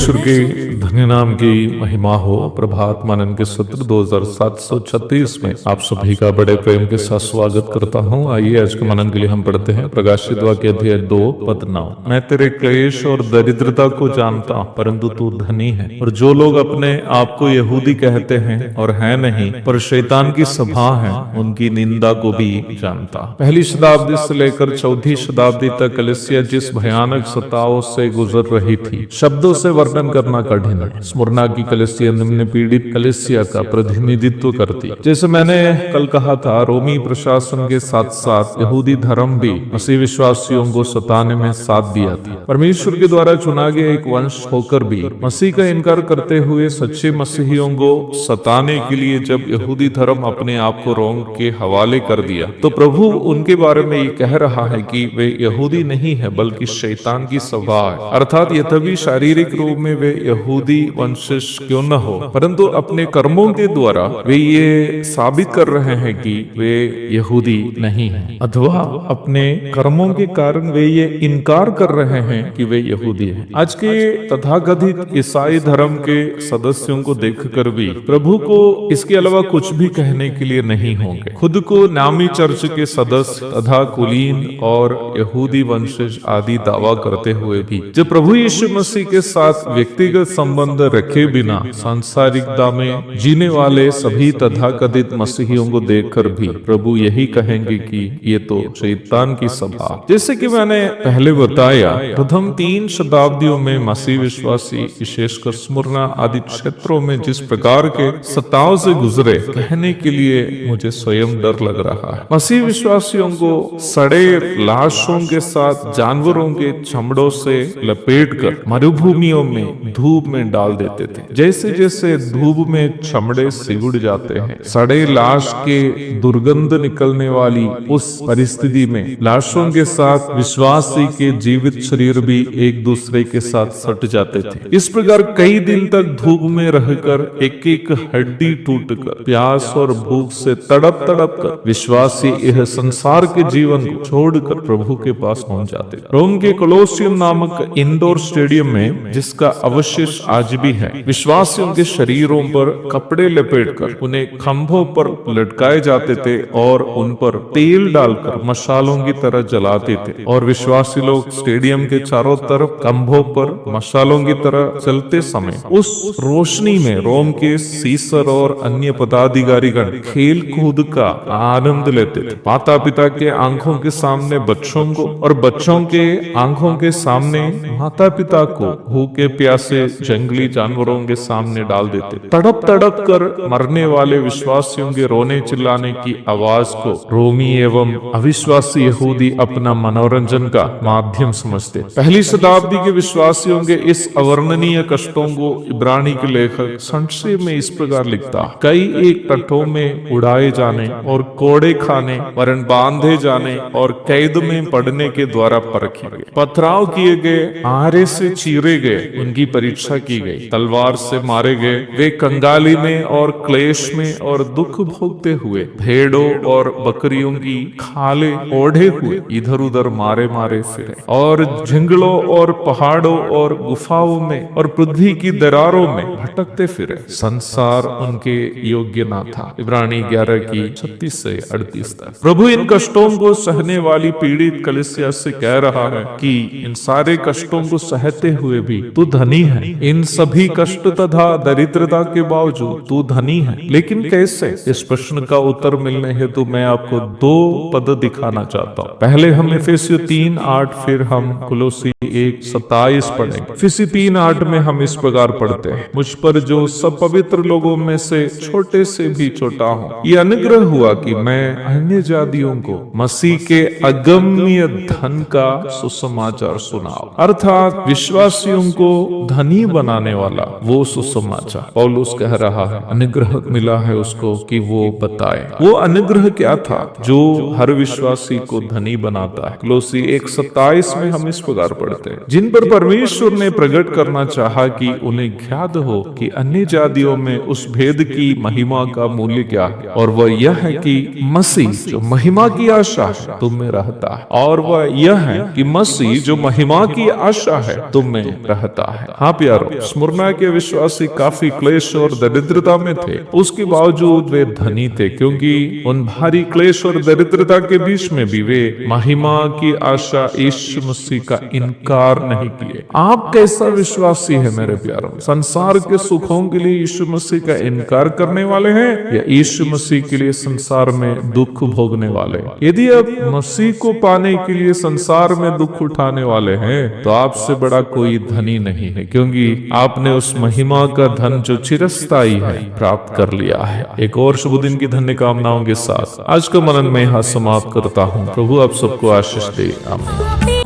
परमेश्वर के धन्य नाम की महिमा हो। प्रभात मनन के सत्र 2736 में आप सभी का बड़े प्रेम के साथ स्वागत करता हूँ। आइए आज के मनन के लिए हम पढ़ते हैं प्रकाशित वाक्य अध्याय 2 पद 9। मैं तेरे क्लेश और दरिद्रता को जानता हूँ, परंतु तू धनी है। और जो लोग अपने आप को यहूदी कहते हैं और है नहीं, पर शैतान की सभा है, उनकी निंदा को भी जानता। पहली शताब्दी से लेकर चौथी शताब्दी तक कलीसिया जिस भयानक सताओं से गुजर रही थी, शब्दों से वर्णन करना कठिन है। स्मुरना की कलीसिया निम्न पीड़ित कलीसिया का प्रतिनिधित्व करती। जैसे मैंने कल कहा था, रोमी प्रशासन के साथ साथ यहूदी धर्म भी मसीह विश्वासियों को सताने में साथ दिया था। परमेश्वर के द्वारा चुना गया एक वंश होकर भी मसीह का इनकार करते हुए सच्चे मसीहियों को सताने के लिए जब यहूदी धर्म अपने आप को रोम के हवाले कर दिया, तो प्रभु उनके बारे में ये कह रहा है कि वे यहूदी नहीं है बल्कि शैतान की सभा है। अर्थात यद्यपि शारीरिक रूप में वे यहूदी वंशज क्यों न हो, परंतु अपने कर्मों के द्वारा वे ये साबित कर रहे हैं कि वे यहूदी नहीं हैं, अथवा अपने कर्मों के कारण वे ये इनकार कर रहे हैं कि वे यहूदी हैं। आज के तथाकथित ईसाई धर्म के सदस्यों को देखकर भी प्रभु को इसके अलावा कुछ भी कहने के लिए नहीं होंगे। खुद को नामी चर्च के सदस्य तथा कुलीन और यहूदी वंशज आदि दावा करते हुए भी जब प्रभु यीशु मसीह के साथ व्यक्तिगत संबंध रखे बिना सांसारिकता में जीने वाले सभी तथाकथित मसीहियों को देखकर भी प्रभु यही कहेंगे कि ये तो शैतान की सभा। जैसे कि मैंने पहले बताया, प्रथम 3 शताब्दियों में मसीह विश्वासी विशेषकर स्मुरना आदि क्षेत्रों में जिस प्रकार के सताओं से गुजरे, कहने के लिए मुझे स्वयं डर लग रहा है। मसीह विश्वासियों को सड़े लाशों के साथ जानवरों के चमड़ों से लपेटकर मरुभूमियों में धूप में डाल देते थे। जैसे जैसे धूप में चमड़े सिकुड़ जाते हैं, सड़े लाश के दुर्गंध निकलने वाली उस परिस्थिति में लाशों के साथ विश्वासी के जीवित शरीर भी एक दूसरे के साथ सट जाते थे। इस प्रकार कई दिन तक धूप में रहकर एक एक हड्डी टूटकर प्यास और भूख से तड़प तड़प कर विश्वासी यह संसार के जीवन को छोड़कर प्रभु के पास पहुंच जाते। रोम के कोलोसियम नामक इंडोर स्टेडियम में, जिसका अवशेष आज भी है, विश्वासियों के शरीरों पर कपड़े लपेटकर उन्हें खंभों पर लटकाए जाते थे और उन पर तेल डालकर मशालों की तरह जलाते थे। और विश्वासी लोग स्टेडियम के चारों तरफ खंभों पर मशालों की तरह चलते समय उस रोशनी में रोम के सीसर और अन्य पदाधिकारीगण खेल कूद का आनंद लेते थे। माता पिता के आंखों के सामने बच्चों को और बच्चों के आंखों के सामने माता पिता को भूखे प्यासे जंगली जानवरों के सामने डाल देते। तड़प तड़प कर मरने वाले विश्वासियों के रोने चिल्लाने की आवाज को रोमी एवं अविश्वासी यहूदी अपना मनोरंजन का माध्यम समझते। पहली शताब्दी के विश्वासियों के इस अवर्णनीय कष्टों को इब्रानी के लेखक संक्षेप में इस प्रकार लिखता: कई एक तटों में उड़ाए जाने और कोड़े खाने, वरन बांधे जाने और कैद में पड़ने के द्वारा परखे गए, पथराव किए गए, आरे से चीरे गए, उनकी परीक्षा की गई, तलवार से मारे गए, वे कंगाली में और क्लेश में और दुख भोगते हुए भेड़ों और बकरियों की खाले ओढ़े हुए इधर उधर मारे मारे फिरे, और जंगलों और पहाड़ों और गुफाओं में और पृथ्वी की दरारों में भटकते फिरे। संसार उनके योग्य ना था। इब्रानी 11 की 36 से 38 तक। प्रभु इन कष्टों को सहने वाली पीड़ित कलीसिया से कह रहा है कि इन सारे कष्टों को सहते हुए भी तू धनी है। इन सभी कष्ट तथा दरिद्रता के बावजूद तू धनी है। लेकिन कैसे? इस प्रश्न का उत्तर मिलने हेतु मैं आपको 2 पद दिखाना चाहता हूँ। पहले हम इफिसियों 3:8, फिर हम कुलोसी 1:27 पढ़ेंगे। इफिसी 3:8 में हम इस प्रकार पढ़ते हैं: मुझ पर जो सब पवित्र लोगों में से छोटे से भी छोटा हूँ, ये अनुग्रह हुआ कि मैं अन्य जातियों को मसीह के अगम्य धन का सुसमाचार सुनाऊं। अर्थात विश्वासियों को धनी बनाने वाला वो सुसमाचार पौलुस कह रहा है अनुग्रह मिला है उसको कि वो बताए। वो अनुग्रह क्या था जो हर विश्वासी को धनी बनाता है? कुलोसी 1:27 में हम इस प्रकार पढ़ते हैं: जिन पर परमेश्वर ने प्रकट करना चाहा कि उन्हें ज्ञात हो कि अन्य जातियों में उस भेद की महिमा का मूल्य क्या है, और वह यह है कि मसीह जो महिमा की आशा है तुम में रहता है, और वह यह है कि मसीह जो महिमा की आशा है तुम में रहता है। हाँ प्यारो, स्मुरना के विश्वासी काफी क्लेश और दरिद्रता में थे, उसके बावजूद वे धनी थे, क्योंकि उन भारी क्लेश और दरिद्रता के बीच में भी वे महिमा की आशा यीशु मसीह का इनकार नहीं किए। आप कैसा विश्वासी है मेरे प्यारो? संसार के सुखों के लिए यीशु मसीह का इनकार करने वाले हैं या यीशु मसीह के लिए संसार में दुख भोगने वाले? यदि आप मसीह को पाने के लिए संसार में दुख उठाने वाले हैं तो आपसे बड़ा कोई धनी नहीं है, क्योंकि आपने उस महिमा का धन जो चिरस्थायी है प्राप्त कर लिया है। एक और शुभ दिन की धन्य कामनाओं के साथ आज का मनन में यहाँ समाप्त करता हूँ। प्रभु आप सबको आशीष दे। आमीन।